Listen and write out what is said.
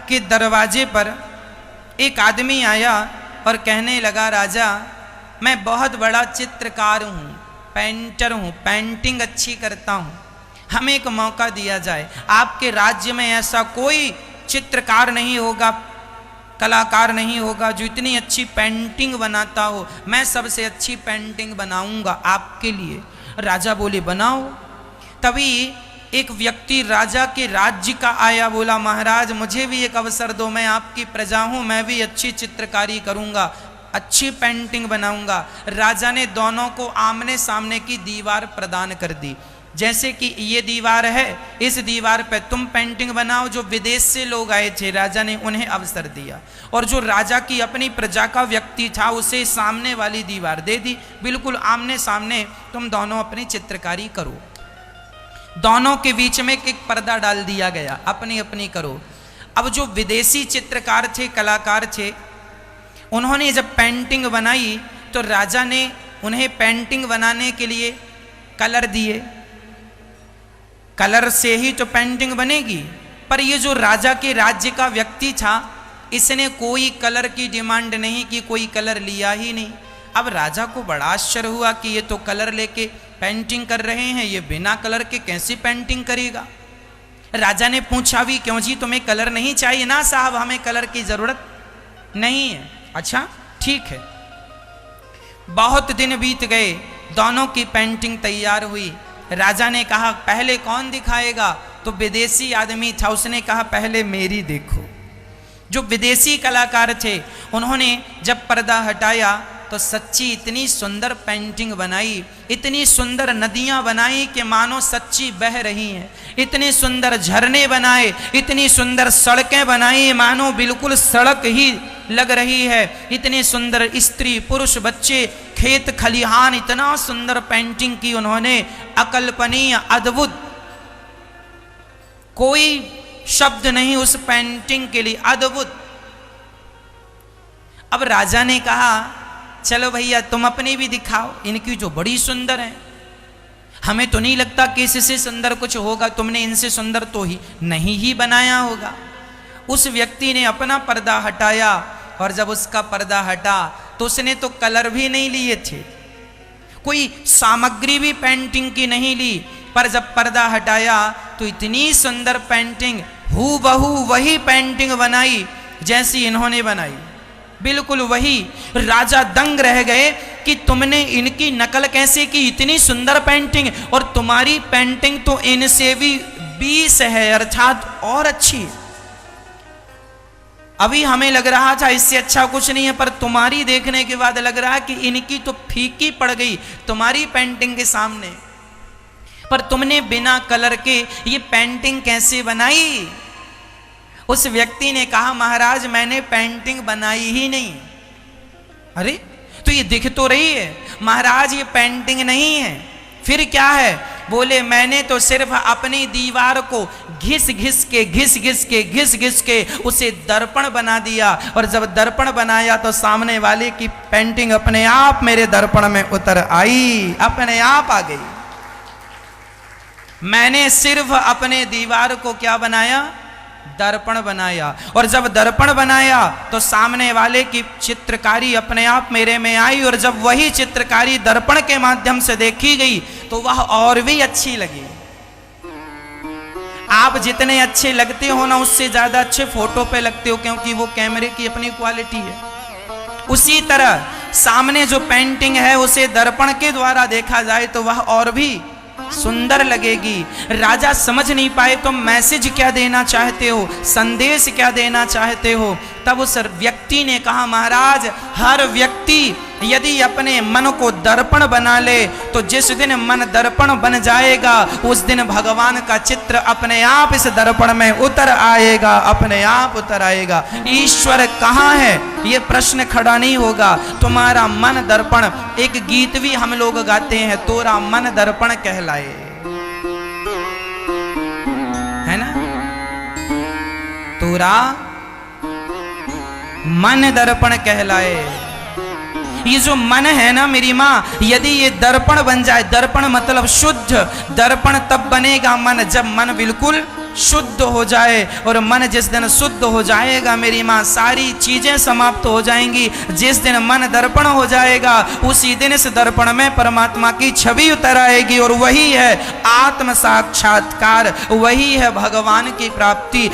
के दरवाजे पर एक आदमी आया और कहने लगा, राजा मैं बहुत बड़ा चित्रकार हूँ, पेंटर हूँ, पेंटिंग अच्छी करता हूँ, हमें एक मौका दिया जाए। आपके राज्य में ऐसा कोई चित्रकार नहीं होगा, कलाकार नहीं होगा जो इतनी अच्छी पेंटिंग बनाता हो, मैं सबसे अच्छी पेंटिंग बनाऊंगा आपके लिए। राजा बोले बनाओ। तभी एक व्यक्ति राजा के राज्य का आया, बोला महाराज मुझे भी एक अवसर दो, मैं आपकी प्रजा हूँ, मैं भी अच्छी चित्रकारी करूँगा, अच्छी पेंटिंग बनाऊँगा। राजा ने दोनों को आमने सामने की दीवार प्रदान कर दी। जैसे कि ये दीवार है, इस दीवार पे तुम पेंटिंग बनाओ। जो विदेश से लोग आए थे राजा ने उन्हें अवसर दिया, और जो राजा की अपनी प्रजा का व्यक्ति था उसे सामने वाली दीवार दे दी। बिल्कुल आमने सामने तुम दोनों अपनी चित्रकारी करो। दोनों के बीच में एक पर्दा डाल दिया गया, अपनी अपनी करो। अब जो विदेशी चित्रकार थे, कलाकार थे, उन्होंने जब पेंटिंग बनाई तो राजा ने उन्हें पेंटिंग बनाने के लिए कलर दिए। कलर से ही तो पेंटिंग बनेगी, पर ये जो राजा के राज्य का व्यक्ति था इसने कोई कलर की डिमांड नहीं की, कोई कलर लिया ही नहीं। अब राजा को बड़ा आश्चर्य हुआ कि ये तो कलर लेके पेंटिंग कर रहे हैं, ये बिना कलर के कैसी पेंटिंग करेगा। राजा ने पूछा भी क्यों जी, तुम्हें कलर नहीं चाहिए? ना साहब हमें कलर की जरूरत नहीं है। अच्छा ठीक है। बहुत दिन बीत गए, दोनों की पेंटिंग तैयार हुई। राजा ने कहा पहले कौन दिखाएगा? तो विदेशी आदमी था, उसने कहा पहले मेरी देखो। जो विदेशी कलाकार थे उन्होंने जब पर्दा हटाया तो सच्ची इतनी सुंदर पेंटिंग बनाई, इतनी सुंदर नदियां बनाई कि मानो सच्ची बह रही हैं। इतने सुंदर झरने बनाए, इतनी सुंदर सड़कें बनाई मानो बिल्कुल सड़क ही लग रही है। इतने सुंदर स्त्री पुरुष बच्चे खेत खलिहान, इतना सुंदर पेंटिंग की उन्होंने, अकल्पनीय अद्भुत, कोई शब्द नहीं उस पेंटिंग के लिए, अद्भुत। अब राजा ने कहा चलो भैया तुम अपनी भी दिखाओ, इनकी जो बड़ी सुंदर है, हमें तो नहीं लगता कि इससे सुंदर कुछ होगा, तुमने इनसे सुंदर तो ही नहीं ही बनाया होगा। उस व्यक्ति ने अपना पर्दा हटाया, और जब उसका पर्दा हटा तो उसने तो कलर भी नहीं लिए थे, कोई सामग्री भी पेंटिंग की नहीं ली, पर जब पर्दा हटाया तो इतनी सुंदर पेंटिंग, हूबहू वही पेंटिंग बनाई जैसी इन्होंने बनाई, बिल्कुल वही। राजा दंग रह गए कि तुमने इनकी नकल कैसे की, इतनी सुंदर पेंटिंग, और तुम्हारी पेंटिंग तो इनसे भी 20 है, अर्थात और अच्छी। अभी हमें लग रहा था इससे अच्छा कुछ नहीं है, पर तुम्हारी देखने के बाद लग रहा है कि इनकी तो फीकी पड़ गई तुम्हारी पेंटिंग के सामने। पर तुमने बिना कलर के ये पेंटिंग कैसे बनाई? उस व्यक्ति ने कहा महाराज मैंने पेंटिंग बनाई ही नहीं। अरे तो ये दिख तो रही है। महाराज ये पेंटिंग नहीं है, फिर क्या है? बोले मैंने तो सिर्फ अपनी दीवार को घिस घिस के उसे दर्पण बना दिया, और जब दर्पण बनाया तो सामने वाले की पेंटिंग अपने आप मेरे दर्पण में उतर आई, अपने आप आ गई। मैंने सिर्फ अपने दीवार को क्या बनाया? दर्पण बनाया, और जब दर्पण बनाया तो सामने वाले की चित्रकारी अपने आप मेरे में आई, और जब वही चित्रकारी दर्पण के माध्यम से देखी गई तो वह और भी अच्छी लगी। आप जितने अच्छे लगते हो ना, उससे ज्यादा अच्छे फोटो पे लगते हो, क्योंकि वो कैमरे की अपनी क्वालिटी है। उसी तरह सामने जो पेंटिंग है उसे दर्पण के द्वारा देखा जाए तो वह और भी सुंदर लगेगी। राजा समझ नहीं पाए तुम मैसेज क्या देना चाहते हो, संदेश क्या देना चाहते हो। तब उस व्यक्ति ने कहा महाराज हर व्यक्ति यदि अपने मन को दर्पण बना ले तो जिस दिन मन दर्पण बन जाएगा उस दिन भगवान का चित्र अपने आप इस दर्पण में उतर आएगा, अपने आप उतर आएगा। ईश्वर कहाँ है ये प्रश्न खड़ा नहीं होगा। तुम्हारा मन दर्पण, एक गीत भी हम लोग गाते हैं, तोरा मन दर्पण कहलाए, है ना? तोरा मन दर्पण कहलाए। ये जो मन है ना मेरी माँ, यदि ये दर्पण बन जाए, दर्पण मतलब शुद्ध, दर्पण तब बनेगा मन जब मन बिल्कुल शुद्ध हो जाए। और मन जिस दिन शुद्ध हो जाएगा मेरी माँ, सारी चीजें समाप्त हो जाएंगी। जिस दिन मन दर्पण हो जाएगा उसी दिन इस दर्पण में परमात्मा की छवि उतर आएगी, और वही है आत्म साक्षात्कार, वही है भगवान की प्राप्ति।